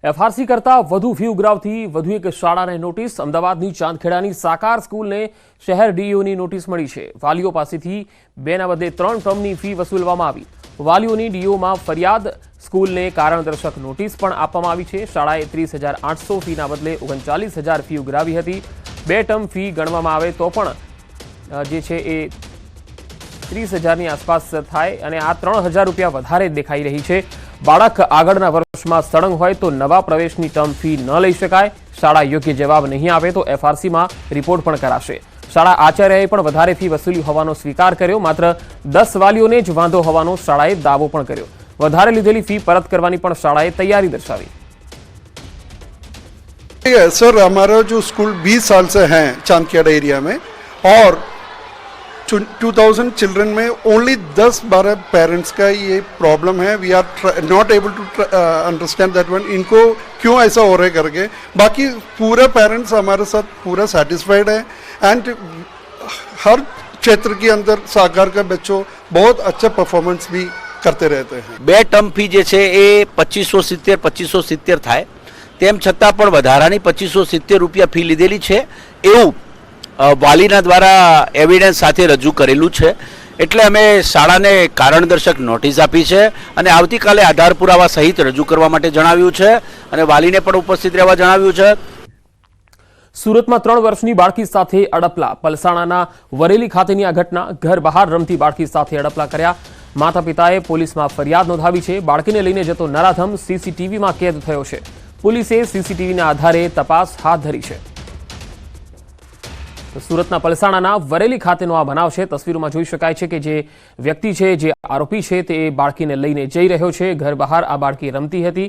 FRC કરતા વધુ fee ઉઘરાવતી વધુ એક શાળાને નોટિસ। અમદાવાદની ચાંદખેડાની સાકાર સ્કૂલને શહેર ડીઈઓની નોટિસ મળી છે। વાલીઓ પાસેથી 2ના બદલે 3 ટર્મની ફી વસૂલવામાં આવી। વાલીઓની ડીઈઓમાં ફરિયાદ, સ્કૂલને કારણદર્શક નોટિસ પણ આપવામાં આવી છે। શાળાએ 30,800 ફીના બદલે 39,000 ફી ઉઘરાવી હતી। 2 ટર્મ ફી ગણવામાં આવે તો પણ જે છે એ 30,000ની આસપાસ થાય અને આ 3,000 રૂપિયા વધારે દેખાઈ રહી છે। બાળક આગળના વર્ષમાં સળંગ હોય તો નવા પ્રવેશની ટર્મ ફી ન લઈ શકાય। શાળા યોગ્ય જવાબ નહીં આપે તો એફઆરસીમાં રિપોર્ટ પણ કરાશે। શાળા આચાર્યએ પણ વધારે ફી વસૂલી હોવાનો સ્વીકાર કર્યો। માત્ર 10 વાલીઓને જ વાંધો હોવાનો શાળાએ દાવો પણ કર્યો। વધારે લીધેલી ફી પરત કરવાની પણ શાળાએ તૈયારી દર્શાવી। सर, हमारा जो स्कूल 20 साल से है चांदखेड़ा एरिया में और 2000 चिल्ड्रन में ओनली 10-12 पेरेंट्स का ये प्रॉब्लम है। We are not able to understand that one, इनको क्यों ऐसा हो रहा है करके। बाकी पूरा पेरेंट्स हमारे साथ पूरा सेटिस्फाइड है एंड हर क्षेत्र के अंदर साकार का बच्चों बहुत अच्छा परफॉर्मेंस भी करते रहते हैं। 2 टर्म फी जे छे ए 2570 थाय, तेम छतां पण વધારાની 2570 રૂપિયા ફી લીધેલી છે એવું વાલીના દ્વારા એવિડન્સ સાથે રજૂ કરેલું છે। એટલે અમે શાળાને કારણદર્શક નોટિસ આપી છે અને આવતીકાલે આધાર પુરાવા સહિત રજૂ કરવા માટે જણાવ્યું છે અને વાલીને પણ ઉપસ્થિત રહેવા જણાવ્યું છે। સુરતમાં 3 વર્ષની બાળકી સાથે અડપલા। પલસાણાના વરેલી ખાતેની આ ઘટના। ઘર બહાર રમતી બાળકી સાથે અડપલા કર્યા। માતા પિતાએ પોલીસમાં ફરિયાદ નોંધાવી છે। બાળકીને લઈને જતો નરાધમ સીસીટીવીમાં કેદ થયો છે। પોલીસે સીસીટીવીના આધારે તપાસ હાથ ધરી છે। સુરતના પલસાણાના વરેલી ખાતેનો આ બનાવ છે। તસવીરોમાં જોઈ શકાય છે કે જે વ્યક્તિ છે, જે આરોપી છે, તે બાળકીને લઈને જઈ રહ્યો છે। ઘર બહાર આ બાળકી રમતી હતી।